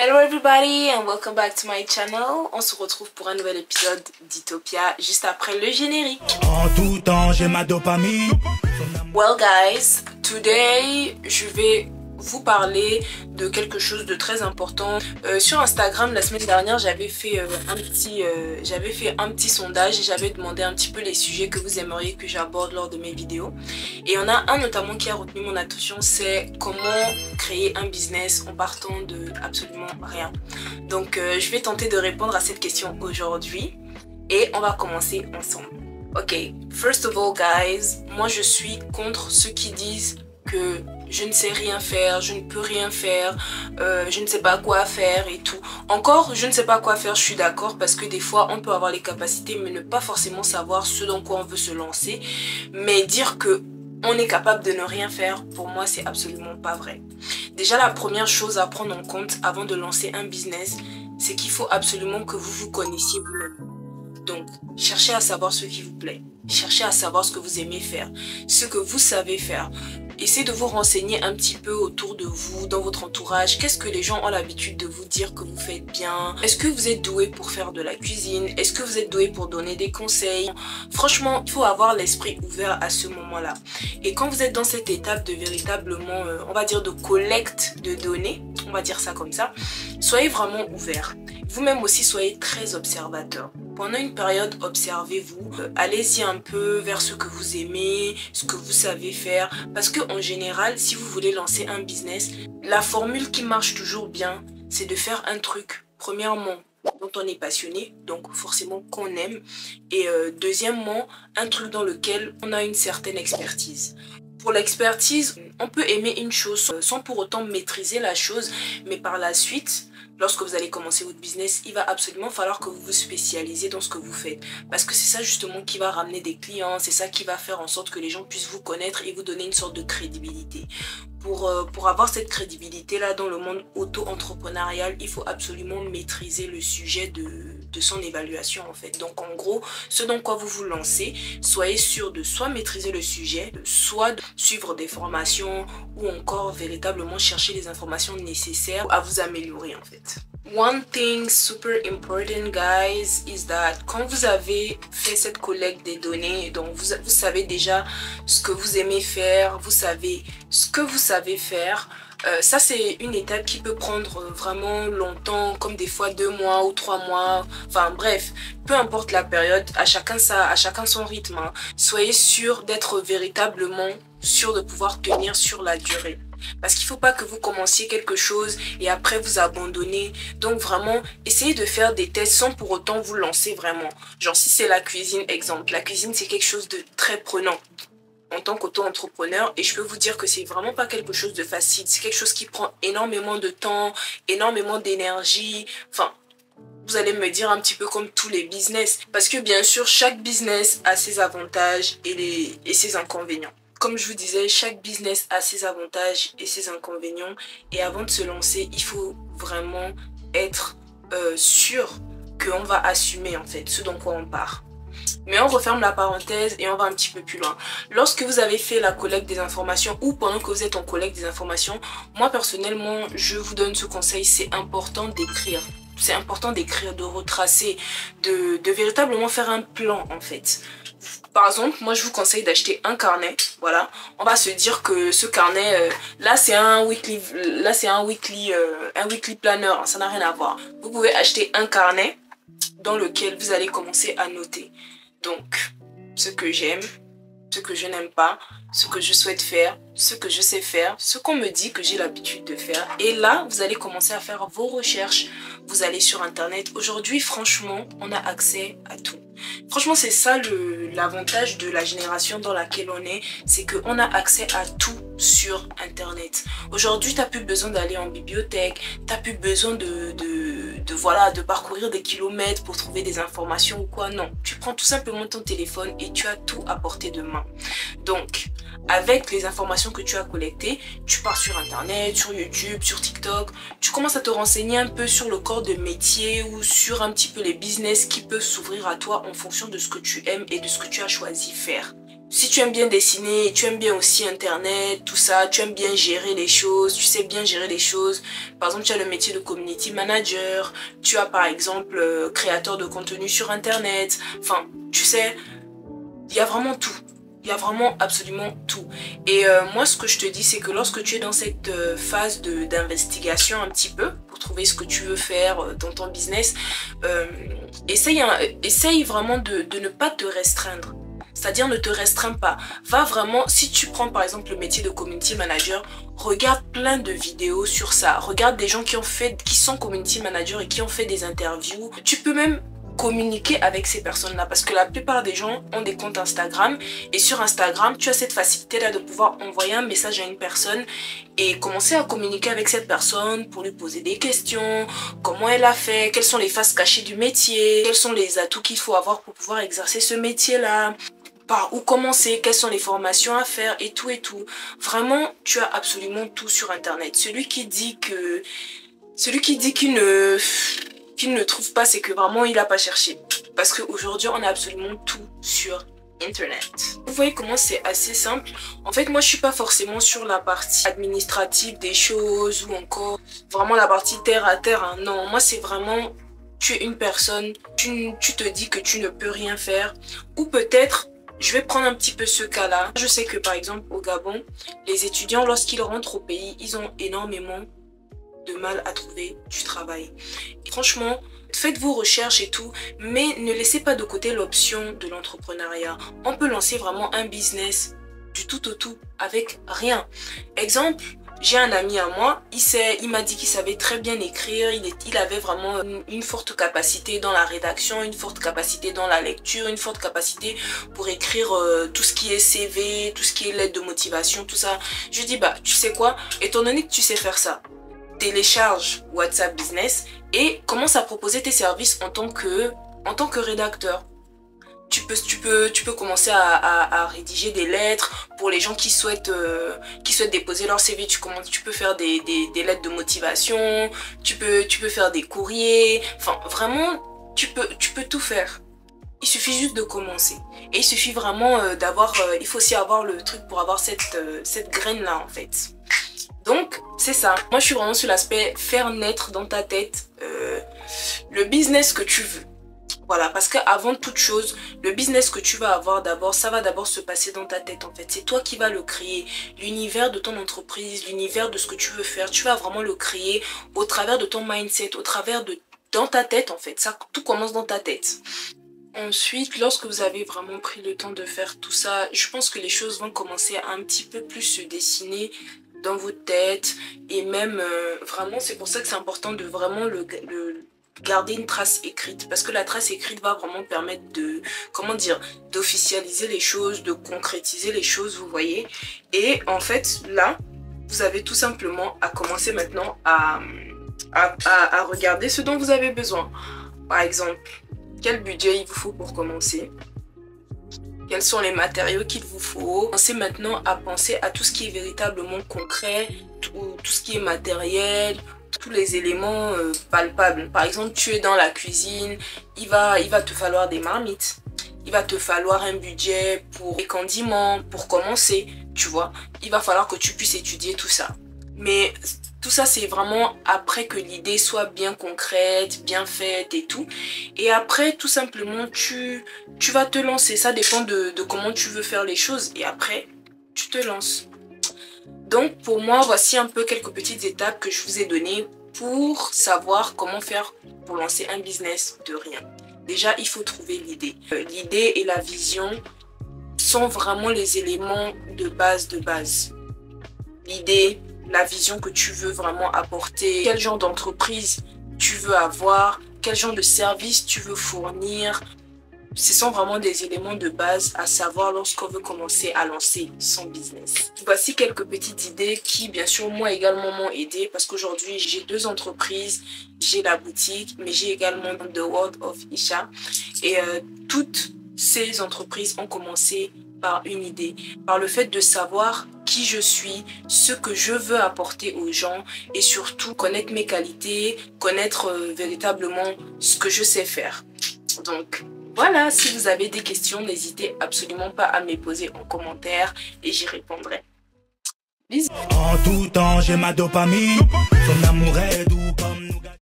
Hello everybody and welcome back to my channel. On se retrouve pour un nouvel épisode d'Utopia juste après le générique. En tout temps, j'ai ma dopamine. Well guys, today je vais vous parler de quelque chose de très important. Sur Instagram la semaine dernière j'avais fait un petit sondage et j'avais demandé un petit peu les sujets que vous aimeriez que j'aborde lors de mes vidéos. Et il y en a un notamment qui a retenu mon attention, c'est comment créer un business en partant de absolument rien. Donc je vais tenter de répondre à cette question aujourd'hui et on va commencer ensemble. Ok, first of all guys, moi je suis contre ceux qui disent que je ne sais rien faire, je ne peux rien faire, je ne sais pas quoi faire et tout. Encore, je ne sais pas quoi faire, je suis d'accord, parce que des fois on peut avoir les capacités mais ne pas forcément savoir ce dans quoi on veut se lancer. Mais dire que on est capable de ne rien faire, pour moi c'est absolument pas vrai. Déjà la première chose à prendre en compte avant de lancer un business, c'est qu'il faut absolument que vous vous connaissiez vous-même. Donc, cherchez à savoir ce qui vous plaît. Cherchez à savoir ce que vous aimez faire, ce que vous savez faire. Essayez de vous renseigner un petit peu autour de vous, dans votre entourage. Qu'est-ce que les gens ont l'habitude de vous dire que vous faites bien? Est-ce que vous êtes doué pour faire de la cuisine? Est-ce que vous êtes doué pour donner des conseils? Franchement, il faut avoir l'esprit ouvert à ce moment-là. Et quand vous êtes dans cette étape de véritablement, on va dire de collecte de données, on va dire ça comme ça, soyez vraiment ouvert. Vous-même aussi, soyez très observateur. Pendant une période, observez-vous. Allez-y un peu vers ce que vous aimez, ce que vous savez faire. Parce que en général, si vous voulez lancer un business, la formule qui marche toujours bien, c'est de faire un truc, premièrement, dont on est passionné, donc forcément qu'on aime. Et deuxièmement, un truc dans lequel on a une certaine expertise. Pour l'expertise, on peut aimer une chose sans pour autant maîtriser la chose, mais par la suite, lorsque vous allez commencer votre business, il va absolument falloir que vous vous spécialisez dans ce que vous faites. Parce que c'est ça justement qui va ramener des clients, c'est ça qui va faire en sorte que les gens puissent vous connaître et vous donner une sorte de crédibilité. Pour avoir cette crédibilité-là dans le monde auto-entrepreneurial, il faut absolument maîtriser le sujet de son évaluation en fait. Donc en gros, ce dans quoi vous vous lancez, soyez sûr de soit maîtriser le sujet, soit de suivre des formations ou encore véritablement chercher les informations nécessaires à vous améliorer en fait. One thing super important guys is that quand vous avez fait cette collecte des données, donc vous savez déjà ce que vous aimez faire, vous savez ce que vous savez faire. Ça c'est une étape qui peut prendre vraiment longtemps, comme des fois 2 mois ou 3 mois, enfin bref, peu importe la période, à chacun son rythme. Hein. Soyez sûr d'être véritablement sûr de pouvoir tenir sur la durée. Parce qu'il ne faut pas que vous commenciez quelque chose et après vous abandonnez. Donc vraiment, essayez de faire des tests sans pour autant vous lancer vraiment. Genre si c'est la cuisine, exemple. La cuisine, c'est quelque chose de très prenant en tant qu'auto-entrepreneur. Et je peux vous dire que c'est vraiment pas quelque chose de facile. C'est quelque chose qui prend énormément de temps, énormément d'énergie. Enfin, vous allez me dire un petit peu comme tous les business. Parce que bien sûr, chaque business a ses avantages et ses inconvénients. Comme je vous disais, chaque business a ses avantages et ses inconvénients. Et avant de se lancer, il faut vraiment être sûr qu'on va assumer en fait ce dont quoi on part. Mais on referme la parenthèse et on va un petit peu plus loin. Lorsque vous avez fait la collecte des informations ou pendant que vous êtes en collecte des informations, moi personnellement, je vous donne ce conseil, c'est important d'écrire. C'est important d'écrire, de retracer, de véritablement faire un plan en fait. Par exemple, moi je vous conseille d'acheter un carnet, voilà. On va se dire que ce carnet, là c'est un weekly planner, hein, ça n'a rien à voir. Vous pouvez acheter un carnet dans lequel vous allez commencer à noter. Donc, ce que j'aime, ce que je n'aime pas, ce que je souhaite faire, ce que je sais faire, ce qu'on me dit que j'ai l'habitude de faire. Et là, vous allez commencer à faire vos recherches. Vous allez sur Internet. Aujourd'hui, franchement, on a accès à tout. Franchement, c'est ça l'avantage de la génération dans laquelle on est. C'est qu'on a accès à tout sur Internet. Aujourd'hui, tu n'as plus besoin d'aller en bibliothèque. Tu n'as plus besoin de parcourir des kilomètres pour trouver des informations ou quoi. Non, tu prends tout simplement ton téléphone et tu as tout à portée de main. Donc, avec les informations que tu as collectées, tu pars sur Internet, sur YouTube, sur TikTok. Tu commences à te renseigner un peu sur le corps de métier ou sur un petit peu les business qui peuvent s'ouvrir à toi en fonction de ce que tu aimes et de ce que tu as choisi faire. si tu aimes bien dessiner, tu aimes bien aussi internet, tout ça, tu aimes bien gérer les choses, tu sais bien gérer les choses. Par exemple, tu as le métier de community manager, tu as par exemple créateur de contenu sur internet. Enfin, tu sais, il y a vraiment tout. Il y a vraiment absolument tout. Et moi, ce que je te dis, c'est que lorsque tu es dans cette phase d'investigation un petit peu, pour trouver ce que tu veux faire dans ton business, essaye vraiment de ne pas te restreindre. C'est-à-dire ne te restreins pas. Va vraiment, si tu prends par exemple le métier de community manager, regarde plein de vidéos sur ça. Regarde des gens qui sont community managers et qui ont fait des interviews. Tu peux même communiquer avec ces personnes-là parce que la plupart des gens ont des comptes Instagram et sur Instagram, tu as cette facilité-là de pouvoir envoyer un message à une personne et commencer à communiquer avec cette personne pour lui poser des questions, comment elle a fait, quelles sont les faces cachées du métier, quels sont les atouts qu'il faut avoir pour pouvoir exercer ce métier-là, par où commencer, quelles sont les formations à faire et tout et tout. Vraiment, tu as absolument tout sur internet. Celui qui dit qu'il ne trouve pas, c'est que vraiment il n'a pas cherché. Parce qu'aujourd'hui, on a absolument tout sur internet. Vous voyez comment c'est assez simple. En fait, moi, je suis pas forcément sur la partie administrative des choses ou encore vraiment la partie terre à terre. Hein. Non, moi, c'est vraiment, tu es une personne, tu te dis que tu ne peux rien faire. Ou peut-être, je vais prendre un petit peu ce cas-là. Je sais que par exemple, au Gabon, les étudiants, lorsqu'ils rentrent au pays, ils ont énormément de mal à trouver du travail. Et franchement, faites vos recherches et tout, mais ne laissez pas de côté l'option de l'entrepreneuriat. On peut lancer vraiment un business du tout au tout avec rien. Exemple, j'ai un ami à moi, il m'a dit qu'il savait très bien écrire, il avait vraiment une forte capacité dans la rédaction, une forte capacité dans la lecture, une forte capacité pour écrire tout ce qui est CV, tout ce qui est lettre de motivation, tout ça. Je lui dis, bah, tu sais quoi, étant donné que tu sais faire ça, télécharge WhatsApp Business et commence à proposer tes services en tant que rédacteur. Tu peux commencer à rédiger des lettres pour les gens qui souhaitent déposer leur CV. Tu peux faire des lettres de motivation, tu peux faire des courriers. Enfin, vraiment, tu peux tout faire. Il suffit juste de commencer. Et il suffit vraiment il faut aussi avoir le truc pour avoir cette graine-là, en fait. Donc, c'est ça. Moi, je suis vraiment sur l'aspect faire naître dans ta tête le business que tu veux. Voilà, parce qu'avant toute chose, le business que tu vas avoir d'abord, ça va d'abord se passer dans ta tête en fait. C'est toi qui vas le créer. L'univers de ton entreprise, l'univers de ce que tu veux faire, tu vas vraiment le créer au travers de ton mindset, dans ta tête en fait. Ça, tout commence dans ta tête. Ensuite, lorsque vous avez vraiment pris le temps de faire tout ça, je pense que les choses vont commencer à un petit peu plus se dessiner dans votre tête. Et même, vraiment, c'est pour ça que c'est important de vraiment garder une trace écrite. Parce que la trace écrite va vraiment permettre d'officialiser les choses, de concrétiser les choses, vous voyez. Et en fait, là, vous avez tout simplement à commencer maintenant à regarder ce dont vous avez besoin. Par exemple, quel budget il vous faut pour commencer? Quels sont les matériaux qu'il vous faut? Pensez maintenant à penser à tout ce qui est véritablement concret, tout ce qui est matériel, tous les éléments palpables. Par exemple, tu es dans la cuisine, il va te falloir des marmites. Il va te falloir un budget pour les condiments, pour commencer, tu vois. Il va falloir que tu puisses étudier tout ça. Mais tout ça, c'est vraiment après que l'idée soit bien concrète, bien faite et tout. Et après, tout simplement, tu vas te lancer. Ça dépend de comment tu veux faire les choses. Et après, tu te lances. Donc, pour moi, voici un peu quelques petites étapes que je vous ai données pour savoir comment faire pour lancer un business de rien. Déjà, il faut trouver l'idée. L'idée et la vision sont vraiment les éléments de base de base. L'idée, la vision que tu veux vraiment apporter, quel genre d'entreprise tu veux avoir, quel genre de service tu veux fournir. Ce sont vraiment des éléments de base à savoir lorsqu'on veut commencer à lancer son business. Voici quelques petites idées qui, bien sûr, moi également m'ont aidé parce qu'aujourd'hui, j'ai 2 entreprises. J'ai la boutique, mais j'ai également The World of Isha. Et toutes ces entreprises ont commencé par une idée, par le fait de savoir qui je suis, ce que je veux apporter aux gens et surtout connaître mes qualités, connaître véritablement ce que je sais faire. Donc, Voilà, si vous avez des questions, n'hésitez absolument pas à me les poser en commentaire et j'y répondrai. Bisous. En tout temps, j'ai ma dopamine. Son amour est doux comme nous.